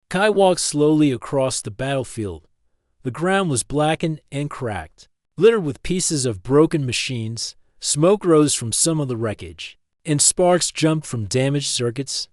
Kai walked slowly across the battlefield. The ground was blackened and cracked, littered with pieces of broken machines. Smoke rose from some of the wreckage, and sparks jumped from damaged circuits.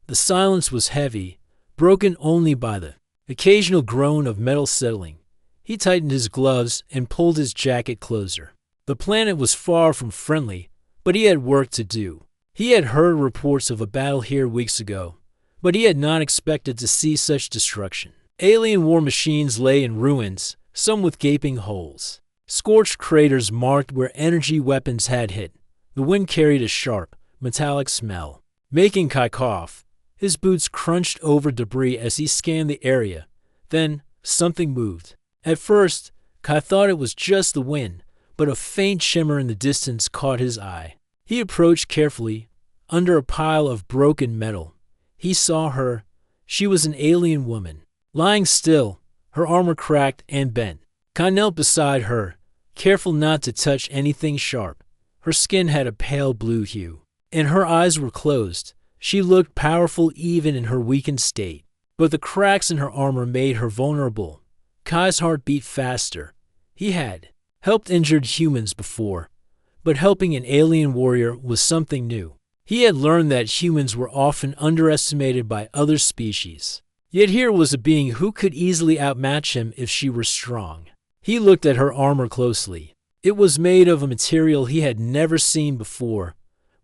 The silence was heavy, broken only by the occasional groan of metal settling. He tightened his gloves and pulled his jacket closer. The planet was far from friendly, but he had work to do. He had heard reports of a battle here weeks ago, but he had not expected to see such destruction. Alien war machines lay in ruins, some with gaping holes. Scorched craters marked where energy weapons had hit. The wind carried a sharp, metallic smell, making Kai cough. His boots crunched over debris as he scanned the area. Then, something moved. At first, Kai thought it was just the wind, but a faint shimmer in the distance caught his eye. He approached carefully. Under a pile of broken metal, he saw her. She was an alien woman, lying still, her armor cracked and bent. Kai knelt beside her, careful not to touch anything sharp. Her skin had a pale blue hue, and her eyes were closed. She looked powerful even in her weakened state, but the cracks in her armor made her vulnerable. Kai's heart beat faster. He had helped injured humans before, but helping an alien warrior was something new. He had learned that humans were often underestimated by other species. Yet here was a being who could easily outmatch him if she were strong. He looked at her armor closely. It was made of a material he had never seen before,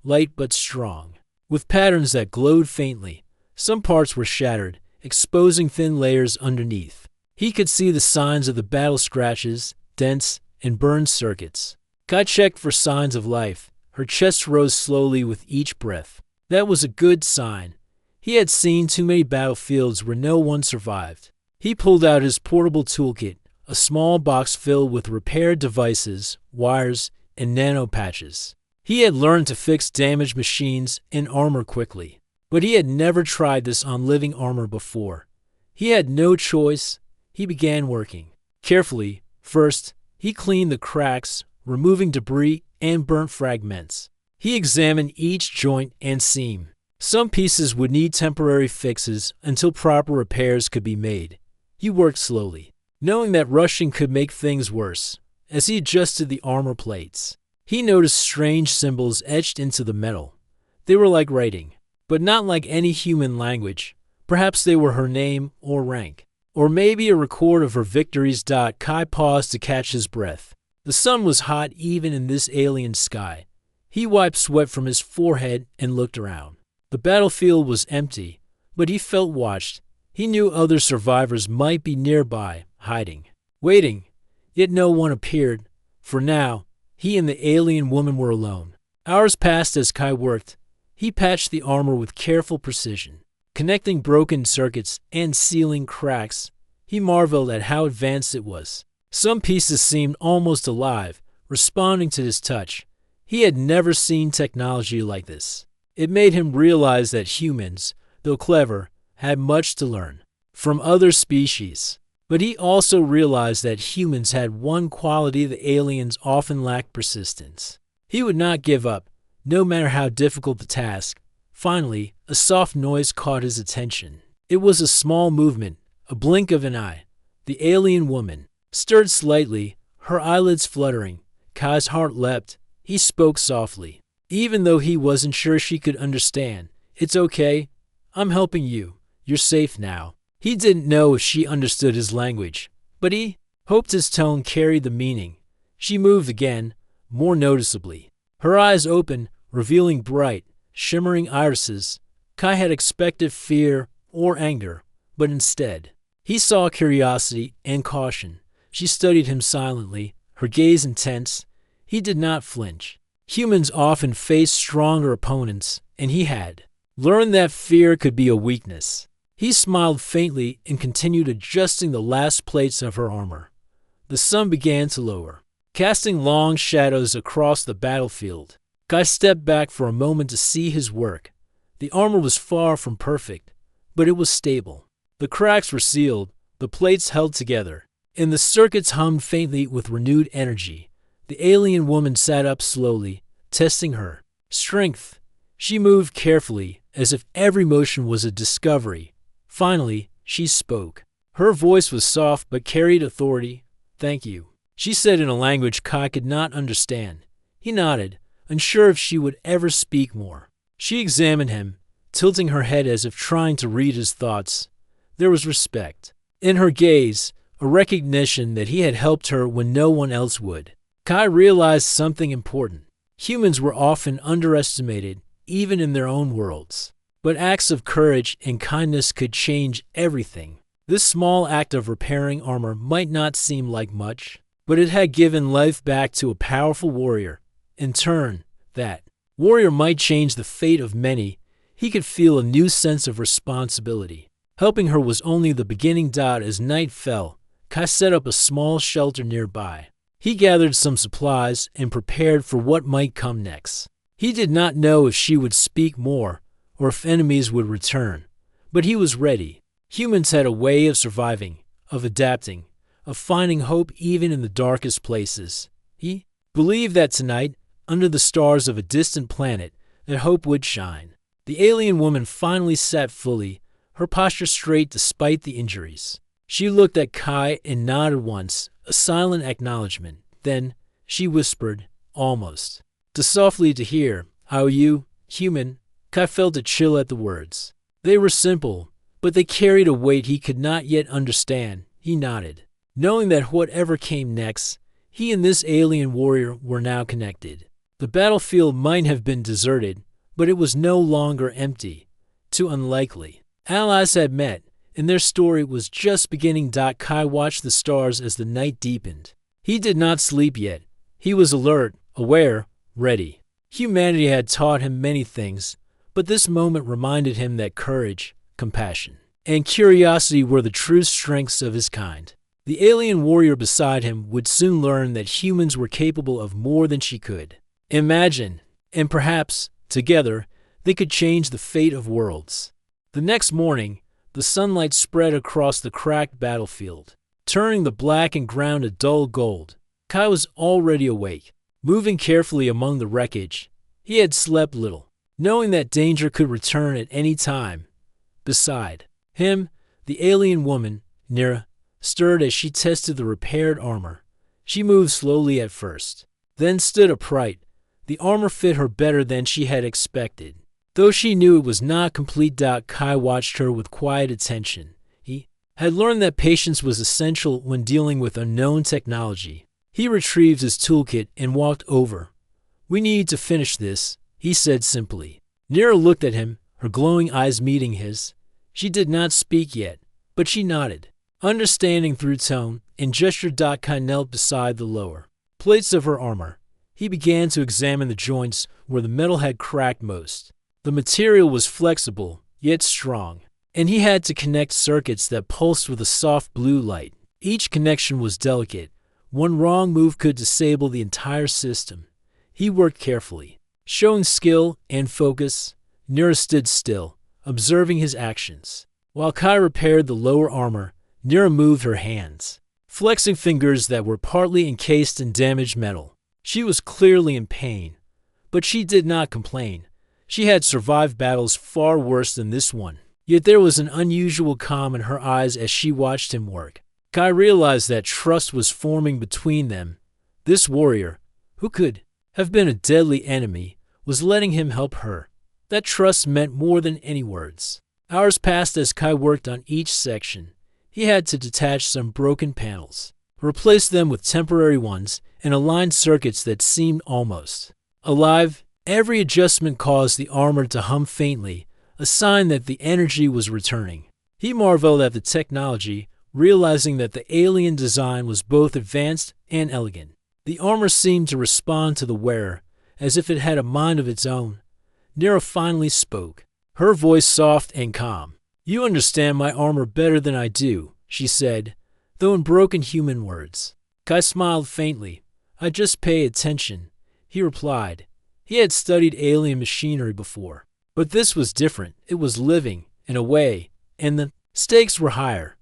light but strong, with patterns that glowed faintly. Some parts were shattered, exposing thin layers underneath. He could see the signs of the battle scratches, dents, and burned circuits. Kai checked for signs of life. Her chest rose slowly with each breath. That was a good sign. He had seen too many battlefields where no one survived. He pulled out his portable toolkit, a small box filled with repair devices, wires, and nano patches. He had learned to fix damaged machines and armor quickly, but he had never tried this on living armor before. He had no choice. He began working. Carefully, first, he cleaned the cracks, removing debris and burnt fragments. He examined each joint and seam. Some pieces would need temporary fixes until proper repairs could be made. He worked slowly, knowing that rushing could make things worse. As he adjusted the armor plates, he noticed strange symbols etched into the metal. They were like writing, but not like any human language. Perhaps they were her name or rank, or maybe a record of her victories. Kai paused to catch his breath. The sun was hot even in this alien sky. He wiped sweat from his forehead and looked around. The battlefield was empty, but he felt watched. He knew other survivors might be nearby, hiding, waiting, yet no one appeared. For now, he and the alien woman were alone. Hours passed as Kai worked. He patched the armor with careful precision, connecting broken circuits and sealing cracks. He marveled at how advanced it was. Some pieces seemed almost alive, responding to his touch. He had never seen technology like this. It made him realize that humans, though clever, had much to learn from other species. But he also realized that humans had one quality the aliens often lacked: persistence. He would not give up, no matter how difficult the task. Finally, a soft noise caught his attention. It was a small movement, a blink of an eye. The alien woman stirred slightly, her eyelids fluttering. Kai's heart leapt. He spoke softly, even though he wasn't sure she could understand. "It's okay. I'm helping you. You're safe now." He didn't know if she understood his language, but he hoped his tone carried the meaning. She moved again, more noticeably. Her eyes opened, revealing bright, shimmering irises. Kai had expected fear or anger, but instead, he saw curiosity and caution. She studied him silently, her gaze intense. He did not flinch. Humans often face stronger opponents, and he had learned that fear could be a weakness. He smiled faintly and continued adjusting the last plates of her armor. The sun began to lower, casting long shadows across the battlefield. Kai stepped back for a moment to see his work. The armor was far from perfect, but it was stable. The cracks were sealed, the plates held together, and the circuits hummed faintly with renewed energy. The alien woman sat up slowly, testing her strength. She moved carefully, as if every motion was a discovery. Finally, she spoke. Her voice was soft but carried authority. "Thank you," she said in a language Kai could not understand. He nodded, unsure if she would ever speak more. She examined him, tilting her head as if trying to read his thoughts. There was respect in her gaze, a recognition that he had helped her when no one else would. Kai realized something important. Humans were often underestimated, even in their own worlds. But acts of courage and kindness could change everything. This small act of repairing armor might not seem like much, but it had given life back to a powerful warrior. In turn, that warrior might change the fate of many. He could feel a new sense of responsibility. Helping her was only the beginning. As night fell, Kai set up a small shelter nearby. He gathered some supplies and prepared for what might come next. He did not know if she would speak more or if enemies would return, but he was ready. Humans had a way of surviving, of adapting, of finding hope even in the darkest places. He believed that tonight, under the stars of a distant planet, that hope would shine. The alien woman finally sat fully, her posture straight despite the injuries. She looked at Kai and nodded once, a silent acknowledgement. Then she whispered, almost too softly to hear, "How are you, human?" Kai felt a chill at the words. They were simple, but they carried a weight he could not yet understand. He nodded, knowing that whatever came next, he and this alien warrior were now connected. The battlefield might have been deserted, but it was no longer empty. Too unlikely. Allies had met, and their story was just beginning. Kai watched the stars as the night deepened. He did not sleep yet. He was alert, aware, ready. Humanity had taught him many things, but this moment reminded him that courage, compassion, and curiosity were the true strengths of his kind. The alien warrior beside him would soon learn that humans were capable of more than she could imagine, and perhaps, together, they could change the fate of worlds. The next morning, the sunlight spread across the cracked battlefield, turning the blackened ground a dull gold. Kai was already awake, moving carefully among the wreckage. He had slept little, knowing that danger could return at any time. Beside him, the alien woman, Nira, stirred as she tested the repaired armor. She moved slowly at first, then stood upright. The armor fit her better than she had expected. Though she knew it was not complete. Kai watched her with quiet attention. He had learned that patience was essential when dealing with unknown technology. He retrieved his toolkit and walked over. "We need to finish this," he said simply. Nira looked at him, her glowing eyes meeting his. She did not speak yet, but she nodded, understanding through tone and gesture. Kai knelt beside the lower plates of her armor. He began to examine the joints where the metal had cracked most. The material was flexible, yet strong, and he had to connect circuits that pulsed with a soft blue light. Each connection was delicate. One wrong move could disable the entire system. He worked carefully, showing skill and focus. Nira stood still, observing his actions. While Kai repaired the lower armor, Nira moved her hands, flexing fingers that were partly encased in damaged metal. She was clearly in pain, but she did not complain. She had survived battles far worse than this one. Yet there was an unusual calm in her eyes as she watched him work. Kai realized that trust was forming between them. This warrior, who could have been a deadly enemy, was letting him help her. That trust meant more than any words. Hours passed as Kai worked on each section. He had to detach some broken panels, replace them with temporary ones, and align circuits that seemed almost alive. Every adjustment caused the armor to hum faintly, a sign that the energy was returning. He marveled at the technology, realizing that the alien design was both advanced and elegant. The armor seemed to respond to the wearer, as if it had a mind of its own. Nira finally spoke, her voice soft and calm. "You understand my armor better than I do," she said, though in broken human words. Kai smiled faintly. "I just pay attention," he replied. He had studied alien machinery before, but this was different. It was living, in a way, and the stakes were higher.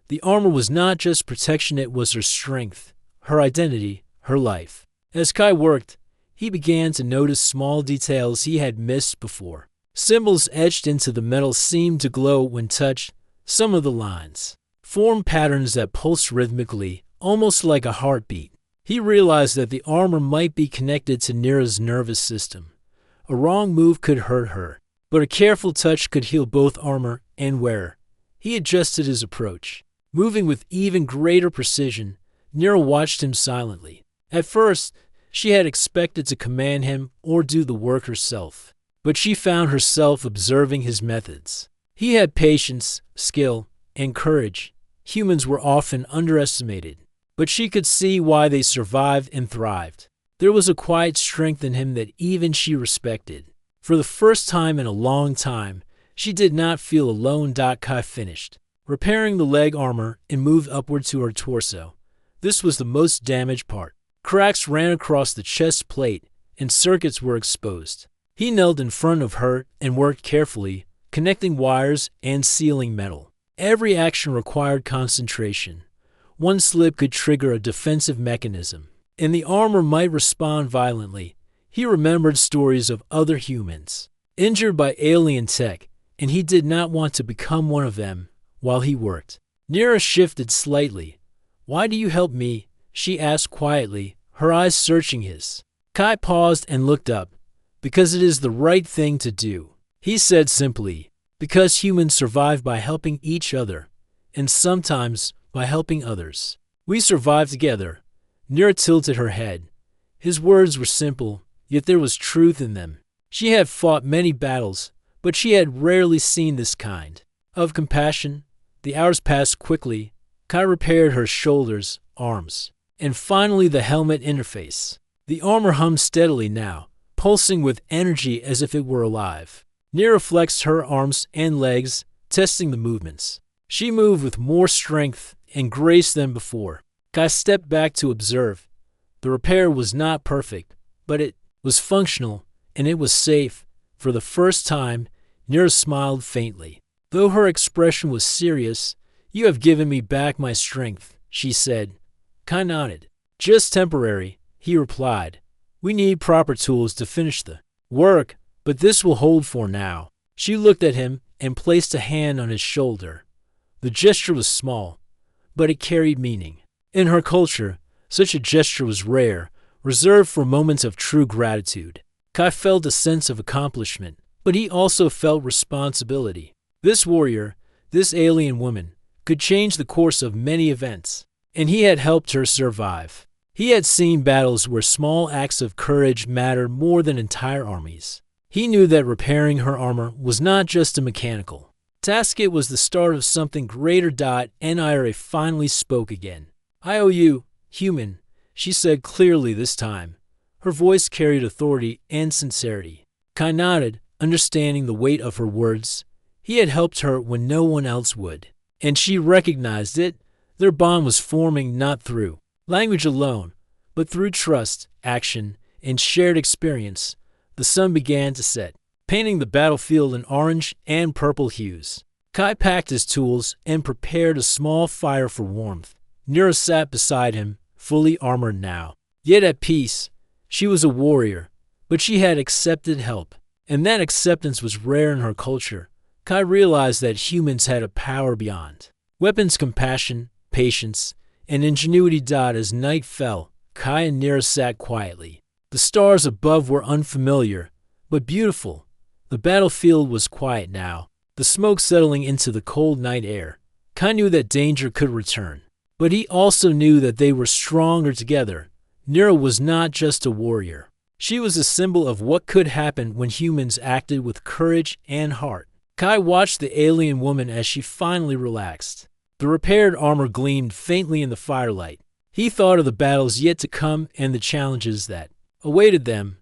The armor was not just protection, it was her strength, her identity, her life. As Kai worked, he began to notice small details he had missed before. Symbols etched into the metal seemed to glow when touched, Some of the lines formed patterns that pulsed rhythmically, almost like a heartbeat. He realized that the armor might be connected to Nira's nervous system. A wrong move could hurt her, but a careful touch could heal both armor and wearer. He adjusted his approach, moving with even greater precision. Nira watched him silently. At first, she had expected to command him or do the work herself, but she found herself observing his methods. He had patience, skill, and courage. Humans were often underestimated, but she could see why they survived and thrived. There was a quiet strength in him that even she respected. For the first time in a long time, she did not feel alone. Kai finished repairing the leg armor and moved upward to her torso. This was the most damaged part. Cracks ran across the chest plate, and circuits were exposed. He knelt in front of her and worked carefully, connecting wires and sealing metal. Every action required concentration. One slip could trigger a defensive mechanism, and the armor might respond violently. He remembered stories of other humans, injured by alien tech, and he did not want to become one of them while he worked. Nira shifted slightly. "Why do you help me?" she asked quietly, her eyes searching his. Kai paused and looked up. "Because it is the right thing to do," he said simply. "Because humans survive by helping each other, and sometimes by helping others. We survive together." Nira tilted her head. His words were simple, yet there was truth in them. She had fought many battles, but she had rarely seen this kind of compassion. The hours passed quickly. Kai repaired her shoulders, arms, and finally the helmet interface. The armor hummed steadily now, pulsing with energy as if it were alive. Nira flexed her arms and legs, testing the movements. She moved with more strength and grace than before. Kai stepped back to observe. The repair was not perfect, but it was functional, and it was safe. For the first time, Nira smiled faintly. Though her expression was serious, "You have given me back my strength," she said. Kai nodded. "Just temporary," he replied. "We need proper tools to finish the work, but this will hold for now." She looked at him and placed a hand on his shoulder. The gesture was small, but it carried meaning. In her culture, such a gesture was rare, reserved for moments of true gratitude. Kai felt a sense of accomplishment, but he also felt responsibility. This warrior, this alien woman, could change the course of many events, and he had helped her survive. He had seen battles where small acts of courage mattered more than entire armies. He knew that repairing her armor was not just a mechanical task, it was the start of something greater. Nira finally spoke again. "I owe you, human," she said clearly this time. Her voice carried authority and sincerity. Kai nodded, understanding the weight of her words. He had helped her when no one else would, and she recognized it. Their bond was forming not through language alone, but through trust, action, and shared experience. The sun began to set, painting the battlefield in orange and purple hues. Kai packed his tools and prepared a small fire for warmth. Nira sat beside him, fully armored now, yet at peace. She was a warrior, but she had accepted help, and that acceptance was rare in her culture. Kai realized that humans had a power beyond weapons, compassion, patience, and ingenuity. As night fell, Kai and Nira sat quietly. The stars above were unfamiliar, but beautiful. The battlefield was quiet now, the smoke settling into the cold night air. Kai knew that danger could return, but he also knew that they were stronger together. Nira was not just a warrior. She was a symbol of what could happen when humans acted with courage and heart. Kai watched the alien woman as she finally relaxed. The repaired armor gleamed faintly in the firelight. He thought of the battles yet to come and the challenges that awaited them.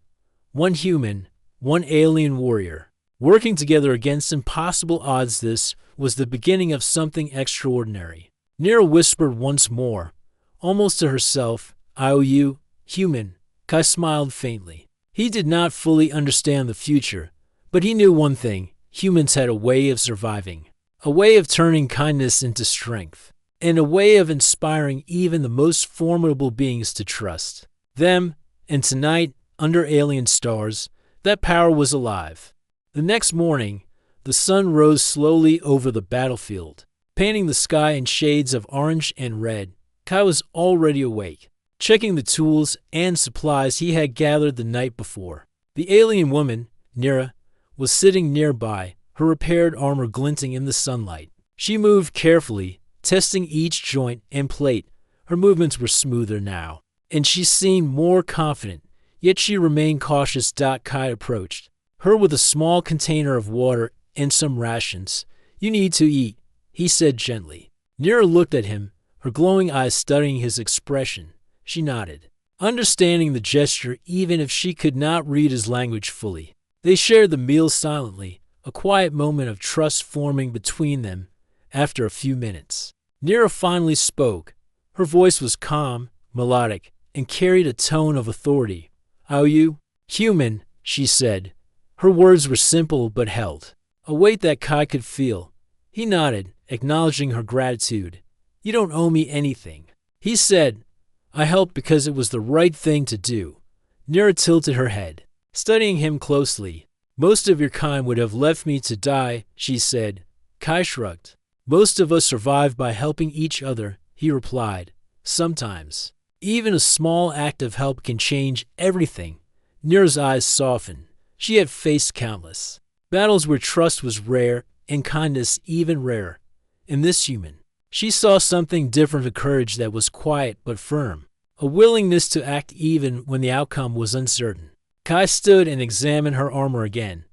One human, one alien warrior, working together against impossible odds. This was the beginning of something extraordinary. Nira whispered once more, almost to herself, "I owe you, human." Kai smiled faintly. He did not fully understand the future, but he knew one thing: humans had a way of surviving, a way of turning kindness into strength, and a way of inspiring even the most formidable beings to trust them. And tonight, under alien stars, that power was alive. The next morning, the sun rose slowly over the battlefield. painting the sky in shades of orange and red. Kai was already awake, checking the tools and supplies he had gathered the night before. The alien woman, Nira, was sitting nearby, her repaired armor glinting in the sunlight. She moved carefully, testing each joint and plate. Her movements were smoother now, and she seemed more confident, yet she remained cautious. Kai approached her with a small container of water and some rations. "You need to eat," he said gently. Nira looked at him, her glowing eyes studying his expression. She nodded, understanding the gesture even if she could not read his language fully. They shared the meal silently, a quiet moment of trust forming between them. After a few minutes, Nira finally spoke. Her voice was calm, melodic, and carried a tone of authority. "Are you human?" she said. Her words were simple but held a weight that Kai could feel. He nodded, acknowledging her gratitude. "You don't owe me anything," he said. "I helped because it was the right thing to do." Nira tilted her head, studying him closely. "Most of your kind would have left me to die," she said. Kai shrugged. "Most of us survive by helping each other," he replied. "Sometimes, even a small act of help can change everything." Nira's eyes softened. She had faced countless battles where trust was rare and kindness even rarer. In this human, she saw something different, a courage that was quiet but firm, a willingness to act even when the outcome was uncertain. Kai stood and examined her armor again.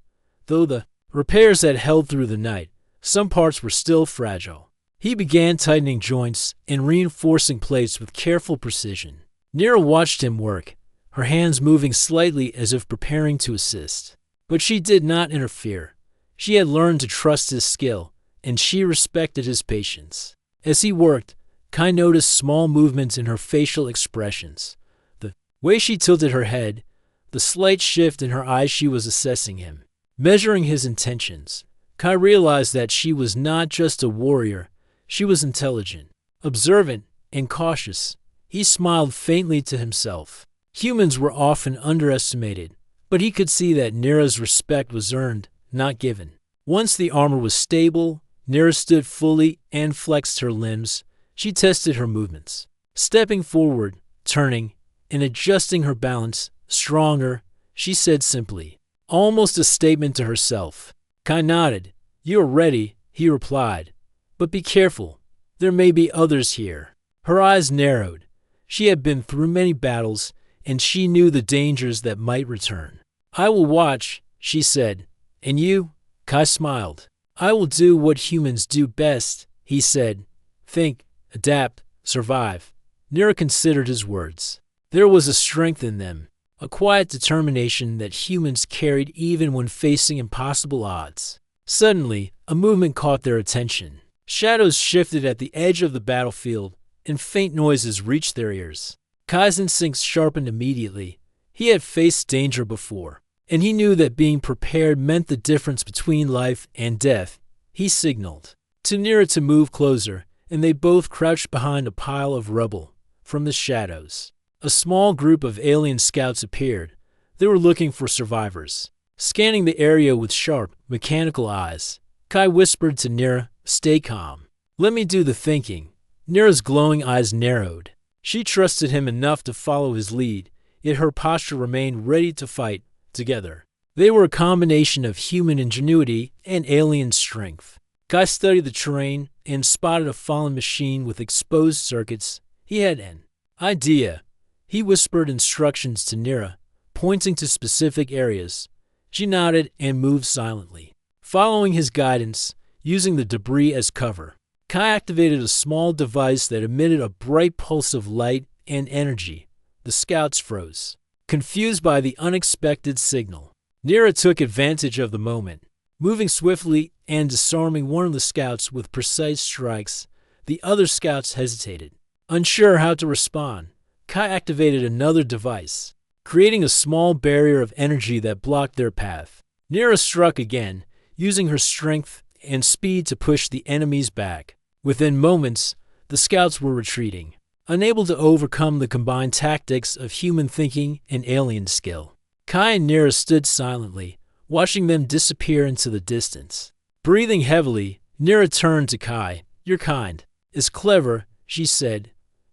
Though the repairs had held through the night, some parts were still fragile. He began tightening joints and reinforcing plates with careful precision. Nira watched him work, her hands moving slightly as if preparing to assist. But she did not interfere. She had learned to trust his skill, and she respected his patience. As he worked, Kai noticed small movements in her facial expressions. The way she tilted her head, the slight shift in her eyes. She was assessing him, measuring his intentions. Kai realized that she was not just a warrior. She was intelligent, observant, and cautious. He smiled faintly to himself. Humans were often underestimated, but he could see that Nira's respect was earned, not given. Once the armor was stable, Nira stood fully and flexed her limbs. She tested her movements, stepping forward, turning, and adjusting her balance. "Stronger," she said simply, almost a statement to herself. Kai nodded. "You are ready," he replied. "But be careful. There may be others here." Her eyes narrowed. She had been through many battles, and she knew the dangers that might return. "I will watch," she said. "And you?" Kai smiled. "I will do what humans do best," he said. "Think, adapt, survive." Nira considered his words. There was a strength in them, a quiet determination that humans carried even when facing impossible odds. Suddenly, a movement caught their attention. Shadows shifted at the edge of the battlefield, and faint noises reached their ears. Kai's instincts sharpened immediately. He had faced danger before, and he knew that being prepared meant the difference between life and death. He signaled to Nira to move closer, and they both crouched behind a pile of rubble. From the shadows, a small group of alien scouts appeared. They were looking for survivors, scanning the area with sharp, mechanical eyes. Kai whispered to Nira, "Stay calm. Let me do the thinking." Nira's glowing eyes narrowed. She trusted him enough to follow his lead, yet her posture remained ready to fight. Together, they were a combination of human ingenuity and alien strength. Kai studied the terrain and spotted a fallen machine with exposed circuits. He had an idea. He whispered instructions to Nira, pointing to specific areas. She nodded and moved silently, following his guidance, using the debris as cover. Kai activated a small device that emitted a bright pulse of light and energy. The scouts froze, confused by the unexpected signal. Nira took advantage of the moment, moving swiftly and disarming one of the scouts with precise strikes. The other scouts hesitated, unsure how to respond. Kai activated another device, creating a small barrier of energy that blocked their path. Nira struck again, using her strength and speed to push the enemies back. Within moments, the scouts were retreating, unable to overcome the combined tactics of human thinking and alien skill. Kai and Nira stood silently, watching them disappear into the distance. Breathing heavily, Nira turned to Kai. Your kind is clever, she said.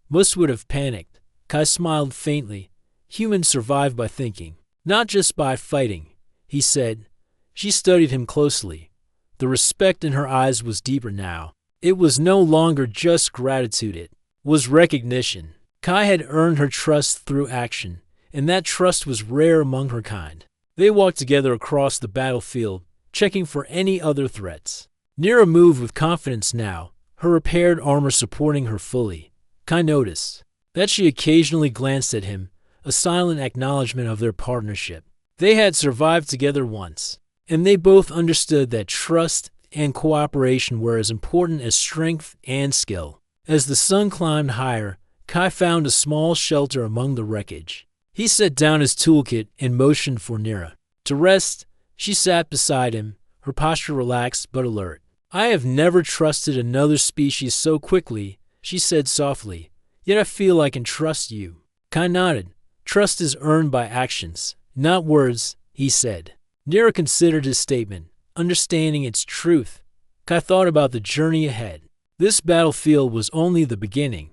Most would have panicked. Kai smiled faintly. Humans survive by thinking, not just by fighting, he said. She studied him closely. The respect in her eyes was deeper now. It was no longer just gratitude, it was recognition. Kai had earned her trust through action, and that trust was rare among her kind. They walked together across the battlefield, checking for any other threats. Nira moved with confidence now, her repaired armor supporting her fully. Kai noticed that she occasionally glanced at him, a silent acknowledgement of their partnership. They had survived together once, and they both understood that trust and cooperation were as important as strength and skill. As the sun climbed higher, Kai found a small shelter among the wreckage. He set down his toolkit and motioned for Nira to rest. She sat beside him, her posture relaxed but alert. I have never trusted another species so quickly, she said softly, yet I feel I can trust you. Kai nodded. Trust is earned by actions, not words, he said. Nira considered his statement, understanding its truth. Kai thought about the journey ahead. This battlefield was only the beginning.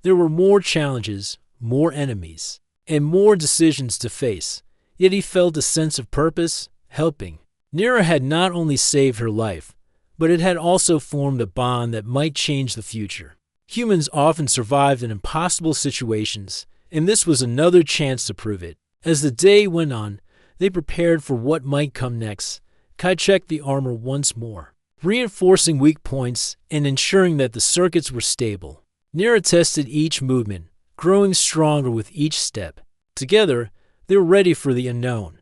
There were more challenges, more enemies, and more decisions to face, yet he felt a sense of purpose, helping. Nira had not only saved her life, but it had also formed a bond that might change the future. Humans often survived in impossible situations, and this was another chance to prove it. As the day went on, they prepared for what might come next. Kai checked the armor once more, reinforcing weak points and ensuring that the circuits were stable. Nira tested each movement, growing stronger with each step. Together, they were ready for the unknown.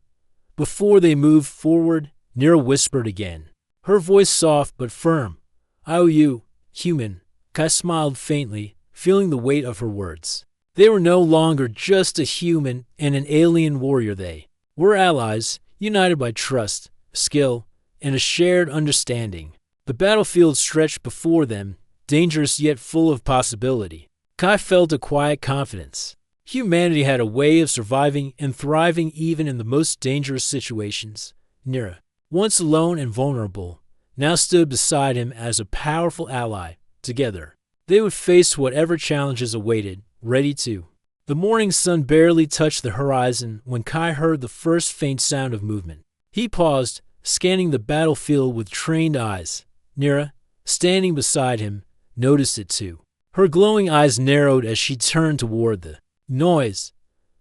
Before they moved forward, Nira whispered again, her voice soft but firm. I owe you, human. Kai smiled faintly, feeling the weight of her words. They were no longer just a human and an alien warrior. They were allies, united by trust, skill, and a shared understanding. The battlefield stretched before them, dangerous yet full of possibility. Kai felt a quiet confidence. Humanity had a way of surviving and thriving even in the most dangerous situations. Nira, once alone and vulnerable, now stood beside him as a powerful ally. Together, they would face whatever challenges awaited, ready to. The morning sun barely touched the horizon when Kai heard the first faint sound of movement. He paused, scanning the battlefield with trained eyes. Nira, standing beside him, noticed it too. Her glowing eyes narrowed as she turned toward the noise.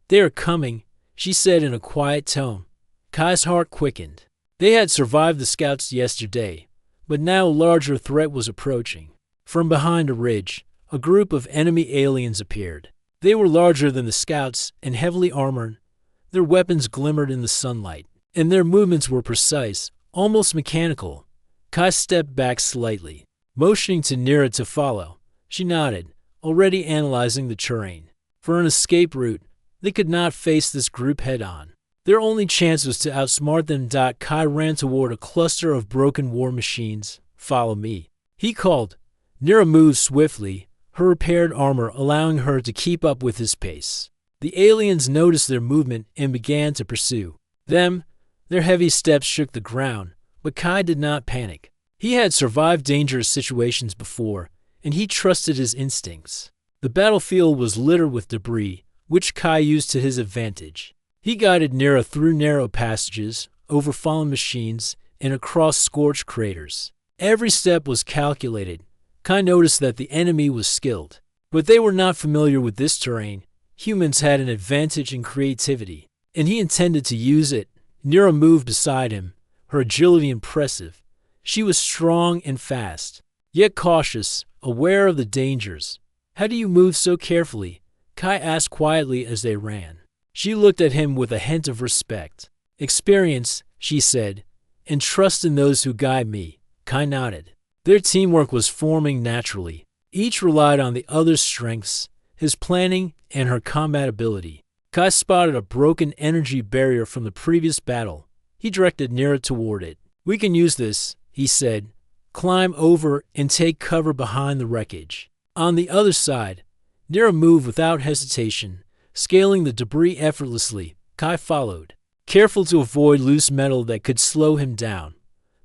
They are coming, she said in a quiet tone. Kai's heart quickened. They had survived the scouts yesterday, but now a larger threat was approaching. From behind a ridge, a group of enemy aliens appeared. They were larger than the scouts and heavily armored. Their weapons glimmered in the sunlight, and their movements were precise, almost mechanical. Kai stepped back slightly, motioning to Nira to follow. She nodded, already analyzing the terrain. For an escape route, they could not face this group head-on. Their only chance was to outsmart them. Kai ran toward a cluster of broken war machines. Follow me, he called. Nira moved swiftly, her repaired armor allowing her to keep up with his pace. The aliens noticed their movement and began to pursue them. Their heavy steps shook the ground, but Kai did not panic. He had survived dangerous situations before, and he trusted his instincts. The battlefield was littered with debris, which Kai used to his advantage. He guided Nira through narrow passages, over fallen machines, and across scorched craters. Every step was calculated. Kai noticed that the enemy was skilled, but they were not familiar with this terrain. Humans had an advantage in creativity, and he intended to use it. Nira moved beside him, her agility impressive. She was strong and fast, yet cautious, aware of the dangers. How do you move so carefully? Kai asked quietly as they ran. She looked at him with a hint of respect. Experience, she said, and trust in those who guide me. Kai nodded. Their teamwork was forming naturally. Each relied on the other's strengths, his planning, and her combat ability. Kai spotted a broken energy barrier from the previous battle. He directed Nira toward it. We can use this, he said. Climb over and take cover behind the wreckage. On the other side, Nira moved without hesitation, scaling the debris effortlessly. Kai followed, careful to avoid loose metal that could slow him down.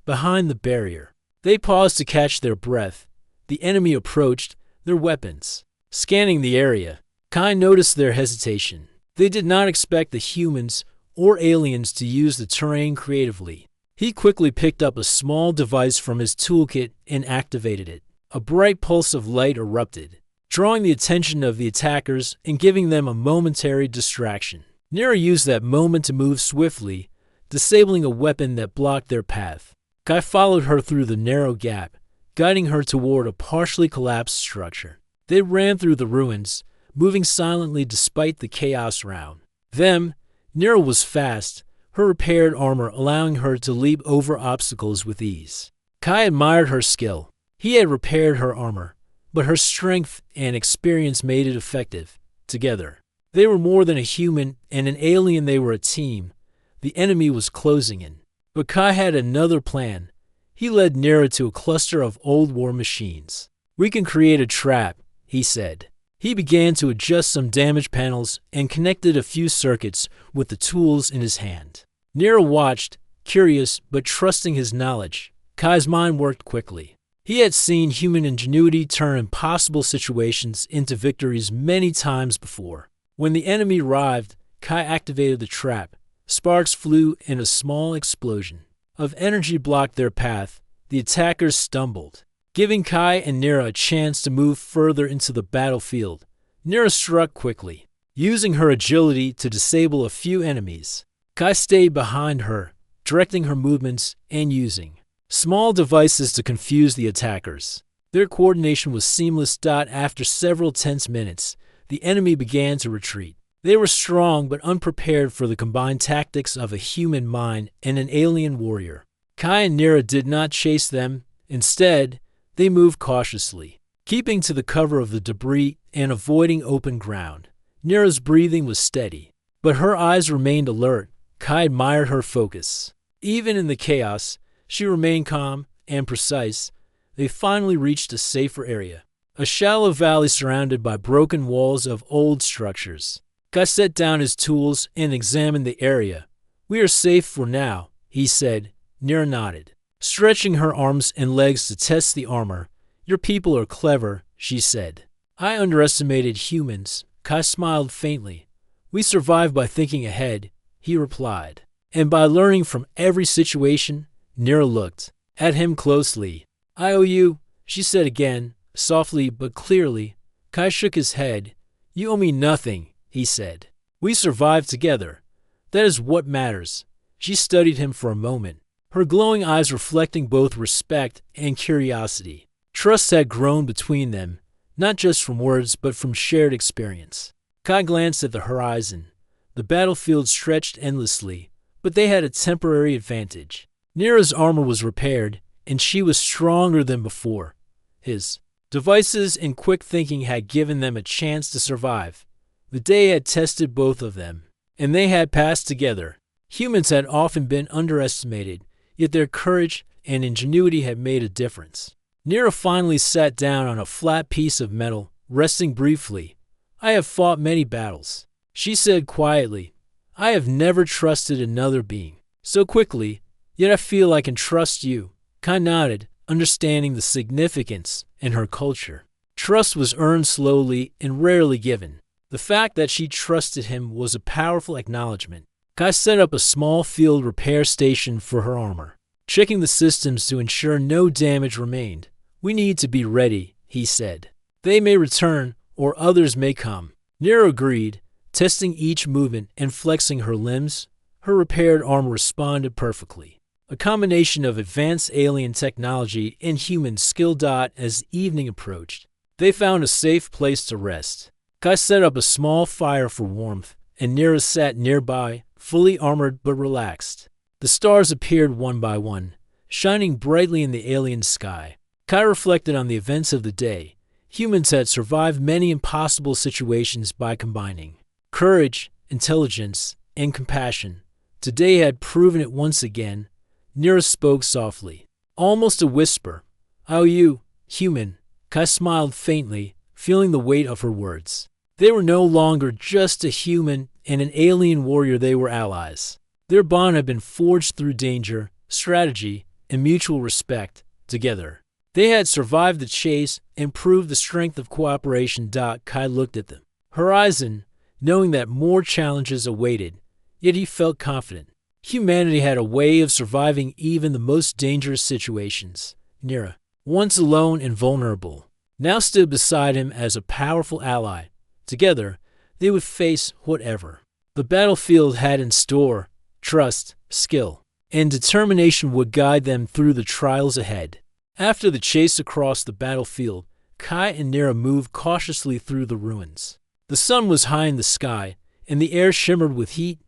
Behind the barrier, they paused to catch their breath. The enemy approached, their weapons. Scanning the area, Kai noticed their hesitation. They did not expect the humans or aliens to use the terrain creatively. He quickly picked up a small device from his toolkit and activated it. A bright pulse of light erupted, drawing the attention of the attackers and giving them a momentary distraction. Nira used that moment to move swiftly, disabling a weapon that blocked their path. Kai followed her through the narrow gap, guiding her toward a partially collapsed structure. They ran through the ruins, moving silently despite the chaos around them. Nira was fast, her repaired armor allowing her to leap over obstacles with ease. Kai admired her skill. He had repaired her armor, but her strength and experience made it effective. Together, they were more than a human and an alien. They were a team. The enemy was closing in. But Kai had another plan. He led Nira to a cluster of old war machines. "We can create a trap," he said. He began to adjust some damaged panels and connected a few circuits with the tools in his hand. Nira watched, curious but trusting his knowledge. Kai's mind worked quickly. He had seen human ingenuity turn impossible situations into victories many times before. When the enemy arrived, Kai activated the trap. Sparks flew and a small explosion of energy blocked their path. The attackers stumbled, giving Kai and Nira a chance to move further into the battlefield. Nira struck quickly, using her agility to disable a few enemies. Kai stayed behind her, directing her movements and using small devices to confuse the attackers. Their coordination was seamless. After several tense minutes, the enemy began to retreat. They were strong but unprepared for the combined tactics of a human mind and an alien warrior. Kai and Nira did not chase them. Instead, they moved cautiously, keeping to the cover of the debris and avoiding open ground. Nira's breathing was steady, but her eyes remained alert. Kai admired her focus. Even in the chaos, she remained calm and precise. They finally reached a safer area, a shallow valley surrounded by broken walls of old structures. Kai set down his tools and examined the area. "We are safe for now," he said. Nira nodded, stretching her arms and legs to test the armor. "Your people are clever," she said. "I underestimated humans." Kai smiled faintly. "We survive by thinking ahead," he replied, "and by learning from every situation." Nira looked at him closely. "I owe you," she said again, softly but clearly. Kai shook his head. "You owe me nothing," he said. "We survived together. That is what matters." She studied him for a moment, her glowing eyes reflecting both respect and curiosity. Trust had grown between them, not just from words but from shared experience. Kai glanced at the horizon. The battlefield stretched endlessly, but they had a temporary advantage. Nira's armor was repaired, and she was stronger than before. His devices and quick thinking had given them a chance to survive. The day had tested both of them, and they had passed together. Humans had often been underestimated, yet their courage and ingenuity had made a difference. Nira finally sat down on a flat piece of metal, resting briefly. "I have fought many battles," she said quietly. "I have never trusted another being so quickly, yet I feel I can trust you." Kai nodded, understanding the significance in her culture. Trust was earned slowly and rarely given. The fact that she trusted him was a powerful acknowledgement. Kai set up a small field repair station for her armor, checking the systems to ensure no damage remained. "We need to be ready," he said. "They may return, or others may come." Nira agreed, testing each movement and flexing her limbs. Her repaired armor responded perfectly, a combination of advanced alien technology and human skill. As evening approached, they found a safe place to rest. Kai set up a small fire for warmth, and Nira sat nearby, fully armored but relaxed. The stars appeared one by one, shining brightly in the alien sky. Kai reflected on the events of the day. Humans had survived many impossible situations by combining courage, intelligence, and compassion. Today had proven it once again. Nira spoke softly, almost a whisper. "I owe you, human." Kai smiled faintly, feeling the weight of her words. They were no longer just a human and an alien warrior, they were allies. Their bond had been forged through danger, strategy, and mutual respect. Together, They had survived the chase and proved the strength of cooperation. Kai looked at them, horizon, knowing that more challenges awaited, yet he felt confident. Humanity had a way of surviving even the most dangerous situations. Nira, once alone and vulnerable, now stood beside him as a powerful ally. Together, they would face whatever the battlefield had in store. Trust, skill, and determination would guide them through the trials ahead. After the chase across the battlefield, Kai and Nira moved cautiously through the ruins. The sun was high in the sky, and the air shimmered with heat.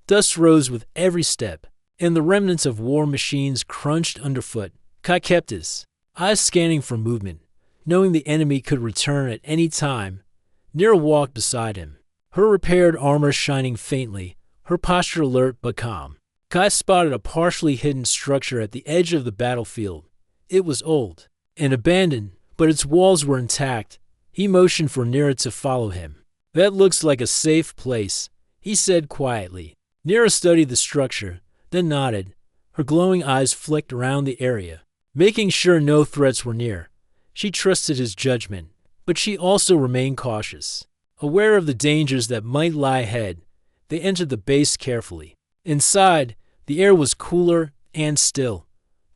Dust rose with every step, and the remnants of war machines crunched underfoot. Kai kept his eyes scanning for movement, knowing the enemy could return at any time. Nira walked beside him, her repaired armor shining faintly, her posture alert but calm. Kai spotted a partially hidden structure at the edge of the battlefield. It was old and abandoned, but its walls were intact. He motioned for Nira to follow him. "That looks like a safe place," he said quietly. Nira studied the structure, then nodded. Her glowing eyes flicked around the area, making sure no threats were near. She trusted his judgment, but she also remained cautious. Aware of the dangers that might lie ahead, they entered the base carefully. Inside, the air was cooler and still.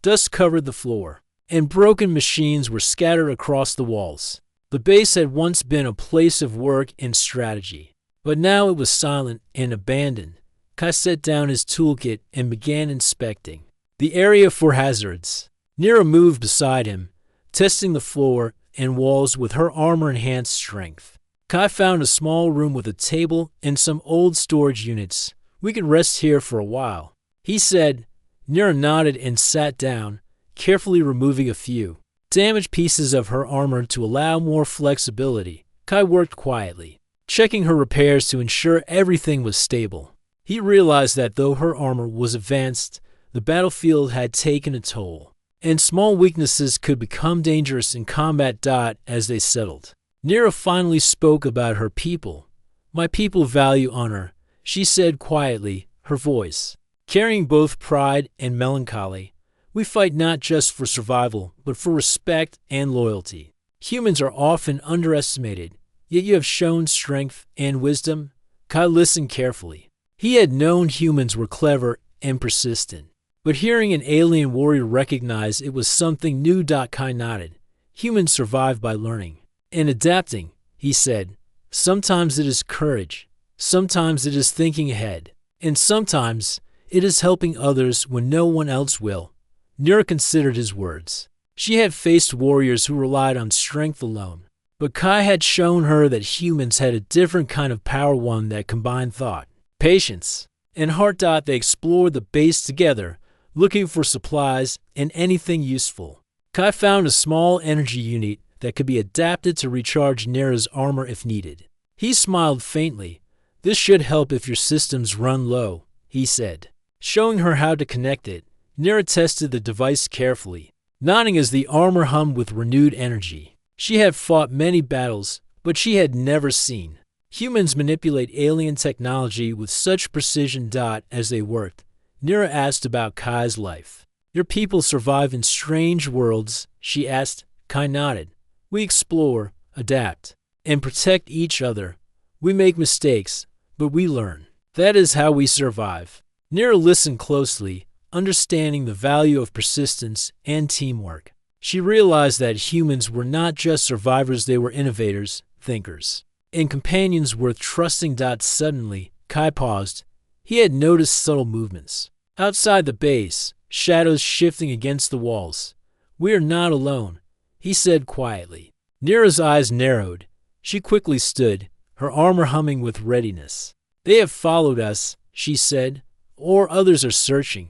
Dust covered the floor, and broken machines were scattered across the walls. The base had once been a place of work and strategy, but now it was silent and abandoned. Kai set down his toolkit and began inspecting the area for hazards. Nira moved beside him, testing the floor and walls with her armor-enhanced strength. Kai found a small room with a table and some old storage units. "We could rest here for a while," he said. Nira nodded and sat down, carefully removing a few damaged pieces of her armor to allow more flexibility. Kai worked quietly, checking her repairs to ensure everything was stable. He realized that though her armor was advanced, the battlefield had taken a toll, and small weaknesses could become dangerous in combat. As they settled, Nira finally spoke about her people. "My people value honor," she said quietly, her voice carrying both pride and melancholy. "We fight not just for survival, but for respect and loyalty. Humans are often underestimated, yet you have shown strength and wisdom." Kai listened carefully. He had known humans were clever and persistent, but hearing an alien warrior recognize it was something new. Kai nodded. "Humans survive by learning and adapting," he said. "Sometimes it is courage, sometimes it is thinking ahead, and sometimes it is helping others when no one else will." Nira considered his words. She had faced warriors who relied on strength alone, but Kai had shown her that humans had a different kind of power, one that combined thought, patience, and heart. They explored the base together, looking for supplies and anything useful. Kai found a small energy unit that could be adapted to recharge Nira's armor if needed. He smiled faintly. "This should help if your systems run low," he said, showing her how to connect it. Nira tested the device carefully, nodding as the armor hummed with renewed energy. She had fought many battles, but she had never seen humans manipulate alien technology with such precision. As they worked, Nira asked about Kai's life. "Your people survive in strange worlds?" she asked. Kai nodded. "We explore, adapt, and protect each other. We make mistakes, but we learn. That is how we survive." Nira listened closely, understanding the value of persistence and teamwork. She realized that humans were not just survivors, they were innovators, thinkers, and companions worth trusting. Suddenly, Kai paused. He had noticed subtle movements outside the base, shadows shifting against the walls. "We are not alone," he said quietly. Nira's eyes narrowed. She quickly stood, her armor humming with readiness. "They have followed us," she said, "or others are searching."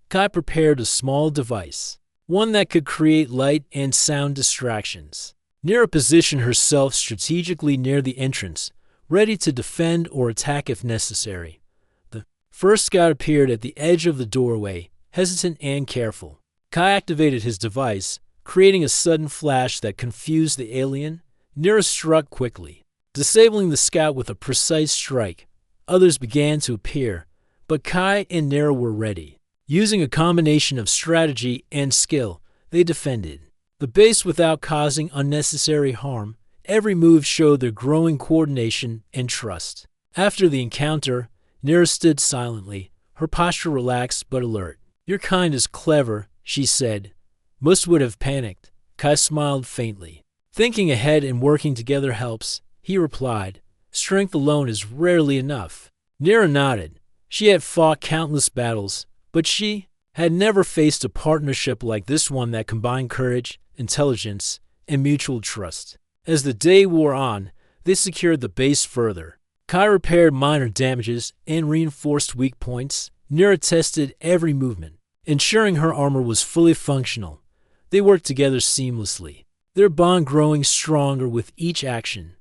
Kai prepared a small device, one that could create light and sound distractions. Nira positioned herself strategically near the entrance, ready to defend or attack if necessary. The first scout appeared at the edge of the doorway, hesitant and careful. Kai activated his device, creating a sudden flash that confused the alien. Nira struck quickly, disabling the scout with a precise strike. Others began to appear, but Kai and Nira were ready. Using a combination of strategy and skill, they defended. the base without causing unnecessary harm. Every move showed their growing coordination and trust. After the encounter, Nira stood silently, her posture relaxed but alert. "Your kind is clever," she said. "Most would have panicked." Kai smiled faintly. "Thinking ahead and working together helps," he replied. "Strength alone is rarely enough." Nira nodded. She had fought countless battles, but she had never faced a partnership like this one that combined courage, intelligence, and mutual trust. As the day wore on, they secured the base further. Kai repaired minor damages and reinforced weak points. Nira tested every movement, ensuring her armor was fully functional. They worked together seamlessly, their bond growing stronger with each action.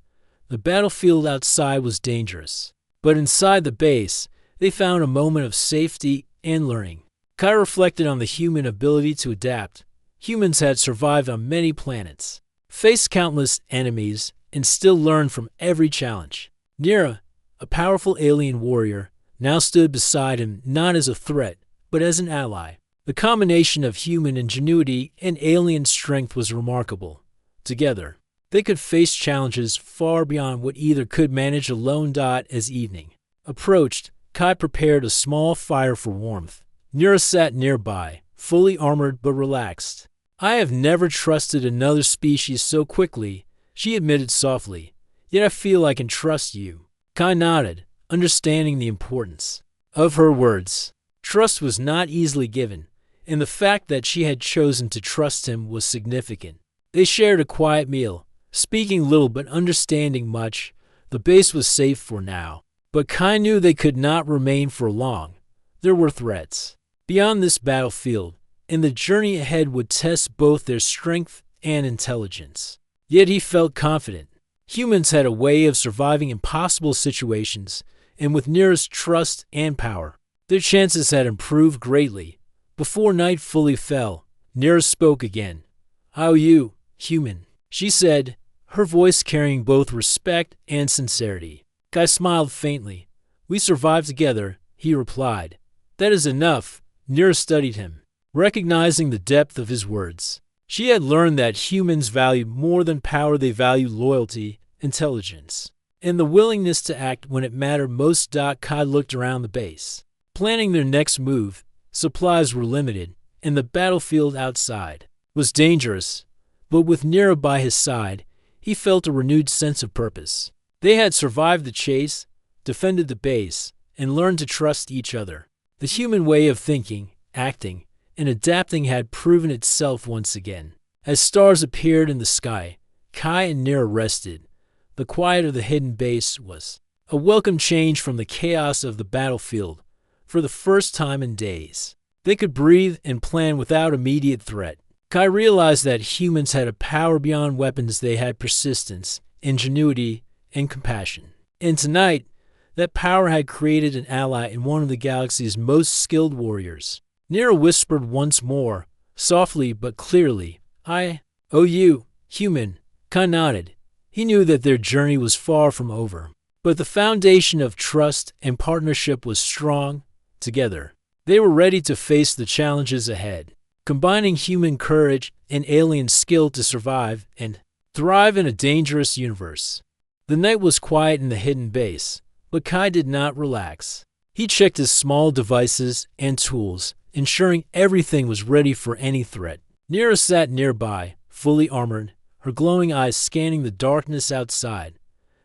The battlefield outside was dangerous, but inside the base, they found a moment of safety and learning. Kai reflected on the human ability to adapt. Humans had survived on many planets, faced countless enemies, and still learned from every challenge. Nira, a powerful alien warrior, now stood beside him not as a threat, but as an ally. The combination of human ingenuity and alien strength was remarkable. Together, they could face challenges far beyond what either could manage alone. As evening approached, Kai prepared a small fire for warmth. Nira sat nearby, fully armored but relaxed. "I have never trusted another species so quickly," she admitted softly. "Yet I feel I can trust you." Kai nodded, understanding the importance of her words. Trust was not easily given, and the fact that she had chosen to trust him was significant. They shared a quiet meal, speaking little but understanding much. The base was safe for now, but Kai knew they could not remain for long. There were threats beyond this battlefield, and the journey ahead would test both their strength and intelligence. Yet he felt confident. Humans had a way of surviving impossible situations, and with Nira's trust and power, their chances had improved greatly. Before night fully fell, Nira spoke again. "How are you, human?" she said, her voice carrying both respect and sincerity. Kai smiled faintly. "We survived together," he replied. "That is enough." Nira studied him, recognizing the depth of his words. She had learned that humans value more than power. They value loyalty, intelligence, and the willingness to act when it mattered most. Kai looked around the base, planning their next move. Supplies were limited, and the battlefield outside was dangerous, but with Nira by his side, he felt a renewed sense of purpose. They had survived the chase, defended the base, and learned to trust each other. The human way of thinking, acting, and adapting had proven itself once again. As stars appeared in the sky, Kai and Nira rested. The quiet of the hidden base was a welcome change from the chaos of the battlefield. For the first time in days, they could breathe and plan without immediate threat. Kai realized that humans had a power beyond weapons. They had persistence, ingenuity, and compassion. And tonight, that power had created an ally in one of the galaxy's most skilled warriors. Nira whispered once more, softly but clearly, "I owe you, human." Kai nodded. He knew that their journey was far from over, but the foundation of trust and partnership was strong. Together, they were ready to face the challenges ahead, combining human courage and alien skill to survive and thrive in a dangerous universe. The night was quiet in the hidden base, but Kai did not relax. He checked his small devices and tools, ensuring everything was ready for any threat. Nira sat nearby, fully armored, her glowing eyes scanning the darkness outside.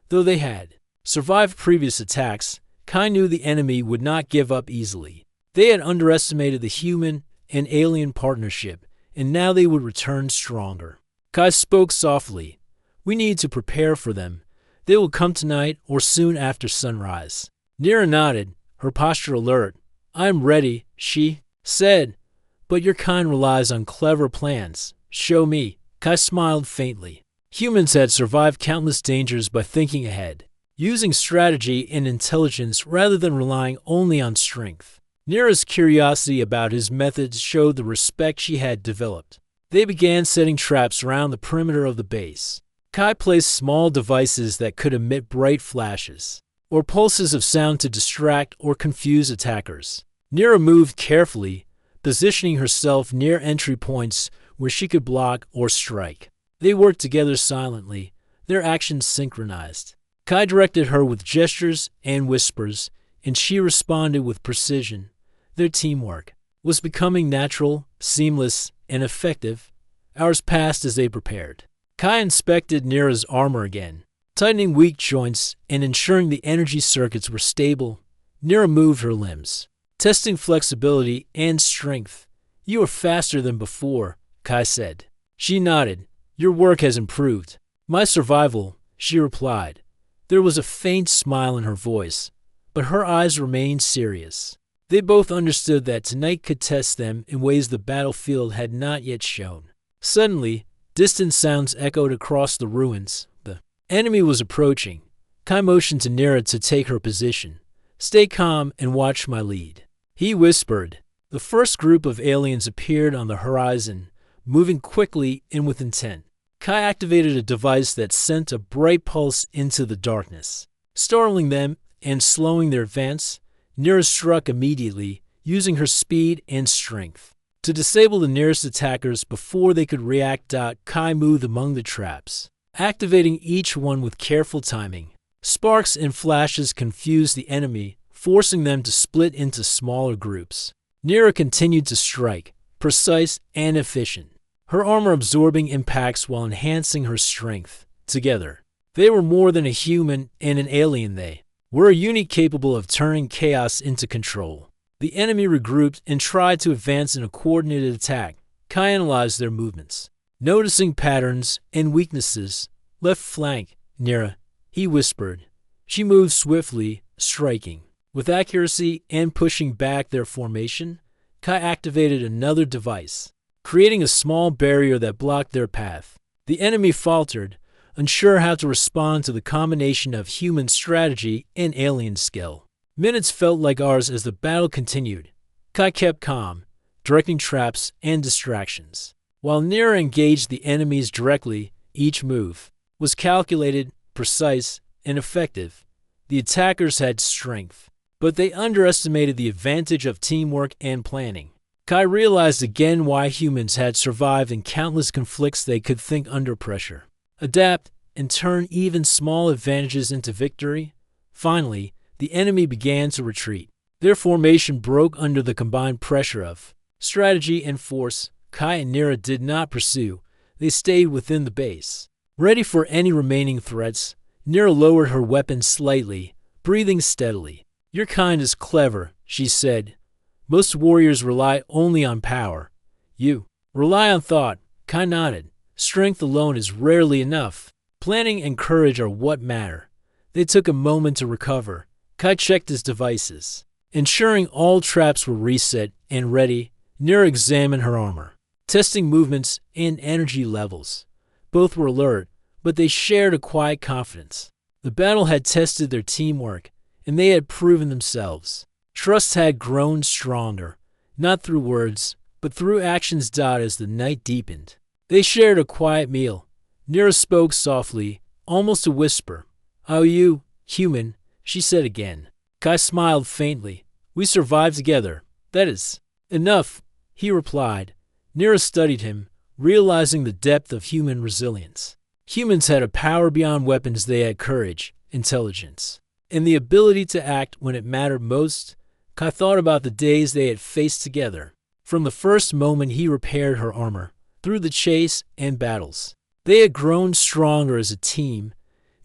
Though they had survived previous attacks, Kai knew the enemy would not give up easily. They had underestimated the human and alien partnership, and now they would return stronger. Kai spoke softly. "We need to prepare for them. They will come tonight or soon after sunrise." Nira nodded, her posture alert. "I am ready," she said, "but your kind relies on clever plans. Show me." Kai smiled faintly. Humans had survived countless dangers by thinking ahead, using strategy and intelligence rather than relying only on strength. Nira's curiosity about his methods showed the respect she had developed. They began setting traps around the perimeter of the base. Kai placed small devices that could emit bright flashes or pulses of sound to distract or confuse attackers. Nira moved carefully, positioning herself near entry points where she could block or strike. They worked together silently, their actions synchronized. Kai directed her with gestures and whispers, and she responded with precision. Their teamwork was becoming natural, seamless, and effective. Hours passed as they prepared. Kai inspected Nira's armor again, tightening weak joints and ensuring the energy circuits were stable. Nira moved her limbs, testing flexibility and strength. "You are faster than before," Kai said. She nodded. "Your work has improved." "My survival," she replied. There was a faint smile in her voice, but her eyes remained serious. They both understood that tonight could test them in ways the battlefield had not yet shown. Suddenly, distant sounds echoed across the ruins. The enemy was approaching. Kai motioned to Nira to take her position. "Stay calm and watch my lead," he whispered. The first group of aliens appeared on the horizon, moving quickly and with intent. Kai activated a device that sent a bright pulse into the darkness, startling them and slowing their advance. Nira struck immediately, using her speed and strength to disable the nearest attackers before they could react. Kai moved among the traps, activating each one with careful timing. Sparks and flashes confused the enemy, forcing them to split into smaller groups. Nira continued to strike, precise and efficient, her armor absorbing impacts while enhancing her strength. Together, they were more than a human and an alien. They were a unit capable of turning chaos into control. The enemy regrouped and tried to advance in a coordinated attack. Kai analyzed their movements, noticing patterns and weaknesses. "Left flank, Nira," he whispered. She moved swiftly, striking with accuracy and pushing back their formation. Kai activated another device, creating a small barrier that blocked their path. The enemy faltered, unsure how to respond to the combination of human strategy and alien skill. Minutes felt like hours as the battle continued. Kai kept calm, directing traps and distractions. While Nira engaged the enemies directly, each move was calculated, precise, and effective. The attackers had strength, but they underestimated the advantage of teamwork and planning. Kai realized again why humans had survived in countless conflicts. They could think under pressure, adapt, and turn even small advantages into victory. Finally, the enemy began to retreat. Their formation broke under the combined pressure of strategy and force. Kai and Nira did not pursue. They stayed within the base, ready for any remaining threats. Nira lowered her weapon slightly, breathing steadily. "Your kind is clever," she said. "Most warriors rely only on power. You rely on thought." Kai nodded. "Strength alone is rarely enough. Planning and courage are what matter." They took a moment to recover. Kai checked his devices, ensuring all traps were reset and ready. Nira examined her armor, testing movements and energy levels. Both were alert, but they shared a quiet confidence. The battle had tested their teamwork, and they had proven themselves. Trust had grown stronger, not through words, but through actions. As the night deepened, they shared a quiet meal. Nira spoke softly, almost a whisper. "Oh, you, human," she said again. Kai smiled faintly. "We survived together. That is enough," he replied. Nira studied him, realizing the depth of human resilience. Humans had a power beyond weapons. They had courage, intelligence, and the ability to act when it mattered most. Kai thought about the days they had faced together. From the first moment he repaired her armor, through the chase and battles, they had grown stronger as a team.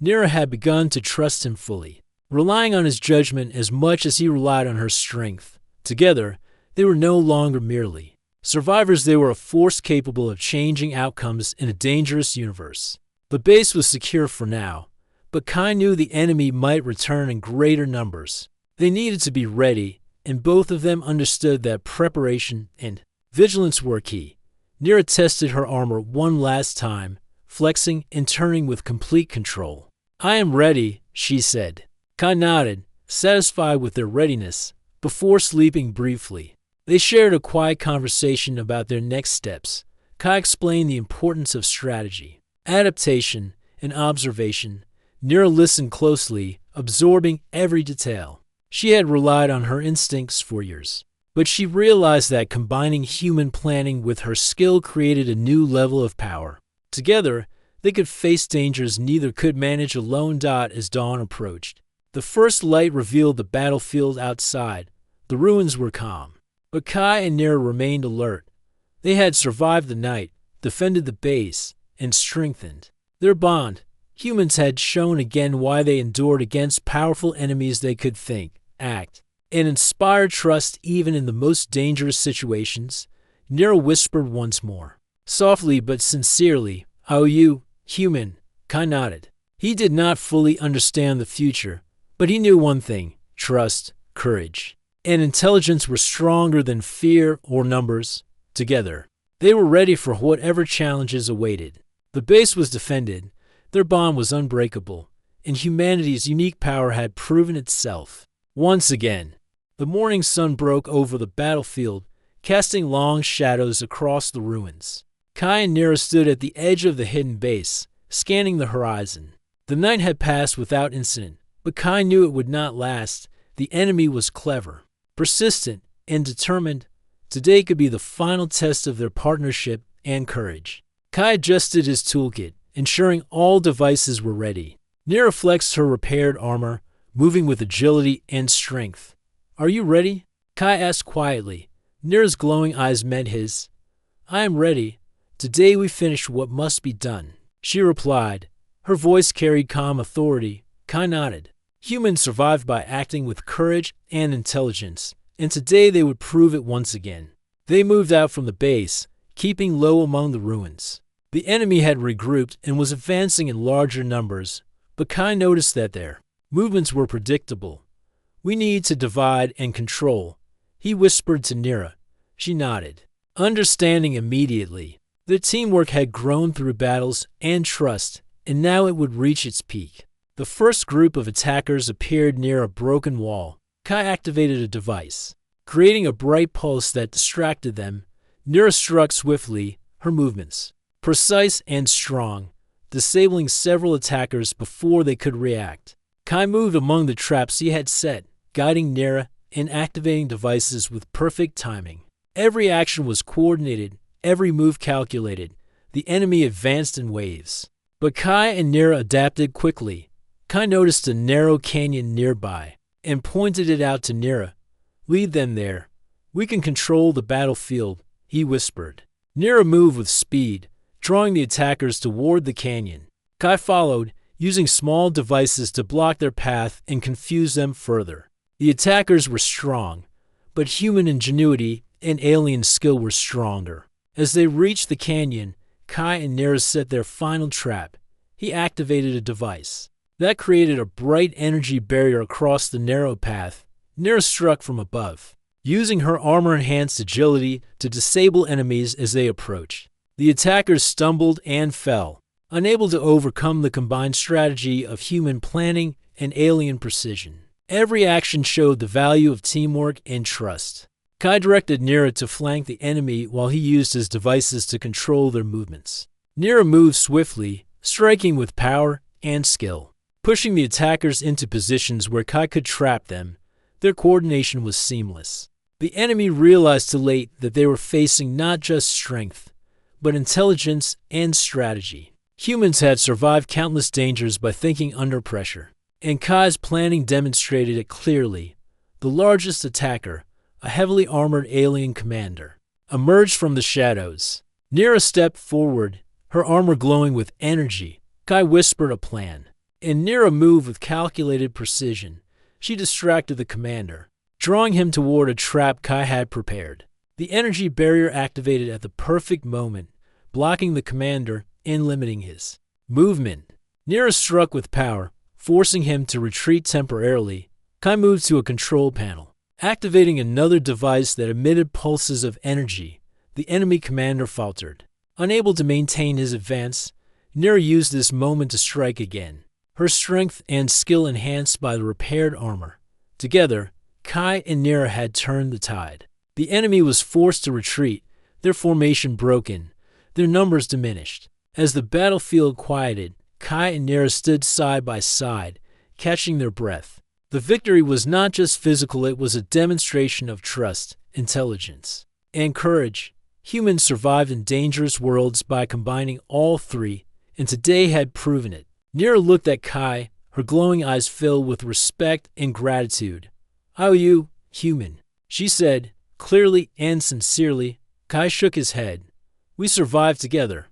Nira had begun to trust him fully, relying on his judgment as much as he relied on her strength. Together, they were no longer merely survivors. They were a force capable of changing outcomes in a dangerous universe. The base was secure for now, but Kai knew the enemy might return in greater numbers. They needed to be ready, and both of them understood that preparation and vigilance were key. Nira tested her armor one last time, flexing and turning with complete control. "I am ready," she said. Kai nodded, satisfied with their readiness. Before sleeping briefly, they shared a quiet conversation about their next steps. Kai explained the importance of strategy, adaptation, and observation. Nira listened closely, absorbing every detail. She had relied on her instincts for years, But she realized that combining human planning with her skill created a new level of power. Together, they could face dangers neither could manage alone. As dawn approached, the first light revealed the battlefield outside. The ruins were calm, but Kai and Nira remained alert. They had survived the night, defended the base, and strengthened their bond. Humans had shown again why they endured against powerful enemies. They could think, act, and inspire trust even in the most dangerous situations. Nira whispered once more, softly but sincerely, "I owe you, human." Kai nodded. He did not fully understand the future, but he knew one thing: trust, courage, and intelligence were stronger than fear or numbers. Together, they were ready for whatever challenges awaited. The base was defended, their bond was unbreakable, and humanity's unique power had proven itself. Once again, the morning sun broke over the battlefield, casting long shadows across the ruins. Kai and Nira stood at the edge of the hidden base, scanning the horizon. The night had passed without incident, but Kai knew it would not last. The enemy was clever, persistent, and determined. Today could be the final test of their partnership and courage. Kai adjusted his toolkit, ensuring all devices were ready. Nira flexed her repaired armor, moving with agility and strength. "Are you ready?" Kai asked quietly. Nira's glowing eyes met his. "I am ready. Today we finish what must be done," she replied. Her voice carried calm authority. Kai nodded. Humans survived by acting with courage and intelligence, and today they would prove it once again. They moved out from the base, keeping low among the ruins. The enemy had regrouped and was advancing in larger numbers, but Kai noticed that their movements were predictable. "We need to divide and control," he whispered to Nira. She nodded, understanding immediately. Their teamwork had grown through battles and trust, and now it would reach its peak. The first group of attackers appeared near a broken wall. Kai activated a device, creating a bright pulse that distracted them. Nira struck swiftly, her movements precise and strong, disabling several attackers before they could react. Kai moved among the traps he had set, guiding Nira and activating devices with perfect timing. Every action was coordinated, every move calculated. The enemy advanced in waves, but Kai and Nira adapted quickly. Kai noticed a narrow canyon nearby and pointed it out to Nira. "Lead them there. We can control the battlefield," he whispered. Nira moved with speed, drawing the attackers toward the canyon. Kai followed, using small devices to block their path and confuse them further. The attackers were strong, but human ingenuity and alien skill were stronger. As they reached the canyon, Kai and Nira set their final trap. He activated a device that created a bright energy barrier across the narrow path. Nira struck from above, using her armor-enhanced agility to disable enemies as they approached. The attackers stumbled and fell, unable to overcome the combined strategy of human planning and alien precision. Every action showed the value of teamwork and trust. Kai directed Nira to flank the enemy while he used his devices to control their movements. Nira moved swiftly, striking with power and skill, pushing the attackers into positions where Kai could trap them. Their coordination was seamless. The enemy realized too late that they were facing not just strength, but intelligence and strategy. Humans had survived countless dangers by thinking under pressure, and Kai's planning demonstrated it clearly. The largest attacker, a heavily armored alien commander, emerged from the shadows. Nira stepped forward, her armor glowing with energy. Kai whispered a plan, and Nira moved with calculated precision. She distracted the commander, drawing him toward a trap Kai had prepared. The energy barrier activated at the perfect moment, blocking the commander and limiting his movement. Nira struck with power, forcing him to retreat temporarily. Kai moved to a control panel, activating another device that emitted pulses of energy. The enemy commander faltered, unable to maintain his advance. Nira used this moment to strike again, her strength and skill enhanced by the repaired armor. Together, Kai and Nira had turned the tide. The enemy was forced to retreat, their formation broken, their numbers diminished. As the battlefield quieted, Kai and Nira stood side by side, catching their breath. The victory was not just physical, it was a demonstration of trust intelligence, and courage. Humans survived in dangerous worlds by combining all three, and today had proven it. Nira looked at Kai, her glowing eyes filled with respect and gratitude. "I owe you, human," she said, clearly and sincerely. Kai shook his head. "We survived together.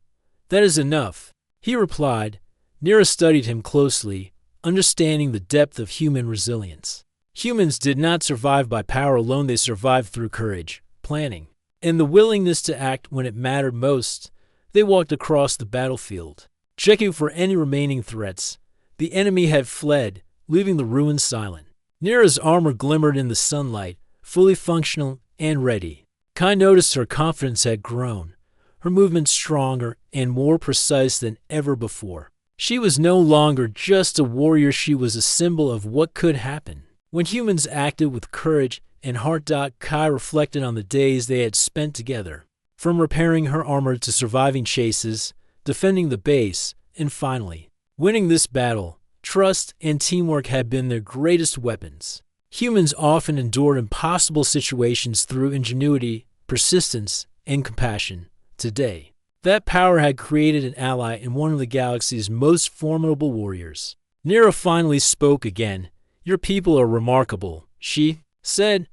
That is enough," he replied. Nira studied him closely, understanding the depth of human resilience. Humans did not survive by power alone, they survived through courage, planning, and the willingness to act when it mattered most. They walked across the battlefield, checking for any remaining threats. The enemy had fled, leaving the ruins silent. Nira's armor glimmered in the sunlight, fully functional and ready. Kai noticed her confidence had grown, her movements stronger and more precise than ever before. She was no longer just a warrior, she was a symbol of what could happen when humans acted with courage and heart. Kai reflected on the days they had spent together, from repairing her armor to surviving chases, defending the base, and finally, winning this battle. Trust and teamwork had been their greatest weapons. Humans often endured impossible situations through ingenuity, persistence, and compassion. Today, that power had created an ally in one of the galaxy's most formidable warriors. Nira finally spoke again. "Your people are remarkable," she said.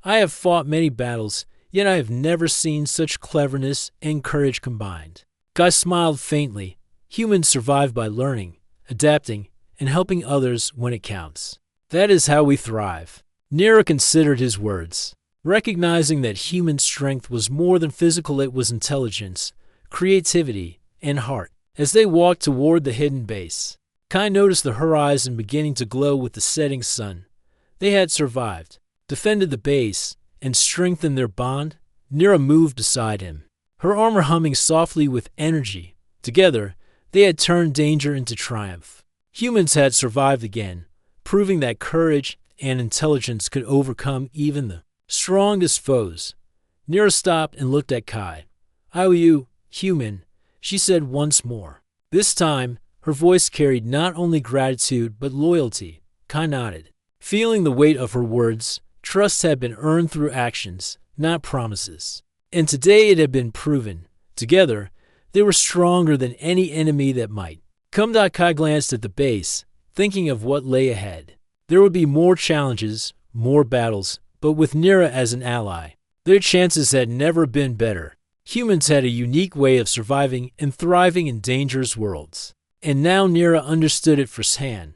"I have fought many battles, yet I have never seen such cleverness and courage combined." Kai smiled faintly. Humans survive by learning, adapting, and helping others when it counts. That is how we thrive. Nira considered his words, recognizing that human strength was more than physical, it was intelligence, creativity, and heart. As they walked toward the hidden base, Kai noticed the horizon beginning to glow with the setting sun. They had survived, defended the base, and strengthened their bond. Nira moved beside him, her armor humming softly with energy. Together, they had turned danger into triumph. Humans had survived again, proving that courage and intelligence could overcome even the strongest foes. Nira stopped and looked at Kai. "I owe you, human," she said once more. This time, her voice carried not only gratitude but loyalty. Kai nodded, feeling the weight of her words. Trust had been earned through actions, not promises. And today it had been proven. Together, they were stronger than any enemy that might come. Kai glanced at the base, thinking of what lay ahead. There would be more challenges, more battles, but with Nira as an ally, their chances had never been better. Humans had a unique way of surviving and thriving in dangerous worlds. And now Nira understood it firsthand.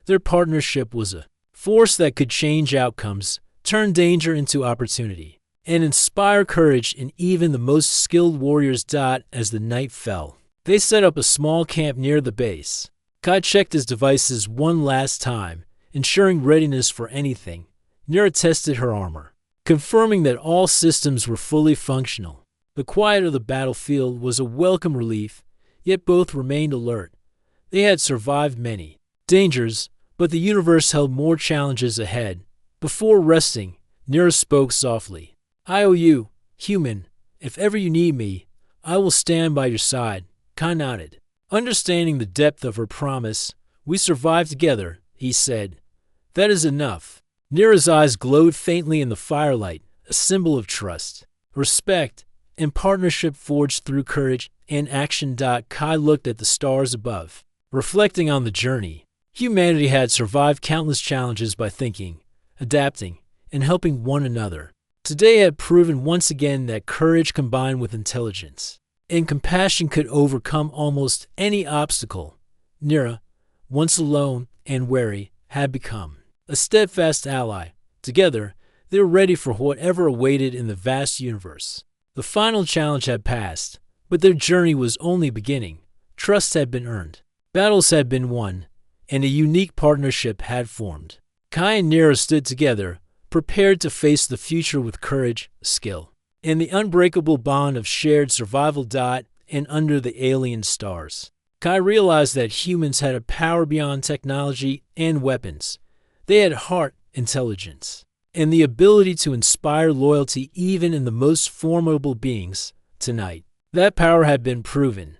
Their partnership was a force that could change outcomes, turn danger into opportunity, and inspire courage in even the most skilled warriors. As the night fell, they set up a small camp near the base. Kai checked his devices one last time, ensuring readiness for anything. Nira tested her armor, confirming that all systems were fully functional. The quiet of the battlefield was a welcome relief, yet both remained alert. They had survived many dangers, but the universe held more challenges ahead. Before resting, Nira spoke softly. "I owe you, human. If ever you need me, I will stand by your side." Kai nodded, understanding the depth of her promise. "We survived together," he said. "That is enough." Nira's eyes glowed faintly in the firelight, a symbol of trust, respect, and partnership forged through courage and action. Kai looked at the stars above, reflecting on the journey. Humanity had survived countless challenges by thinking, adapting, and helping one another. Today had proven once again that courage combined with intelligence and compassion could overcome almost any obstacle. Nira, once alone and wary, had become a steadfast ally. Together, they were ready for whatever awaited in the vast universe. The final challenge had passed, but their journey was only beginning. Trust had been earned, battles had been won, and a unique partnership had formed. Kai and Nira stood together, prepared to face the future with courage, skill, and the unbreakable bond of shared survival. And under the alien stars, Kai realized that humans had a power beyond technology and weapons. They had heart, intelligence, and the ability to inspire loyalty even in the most formidable beings. Tonight, that power had been proven.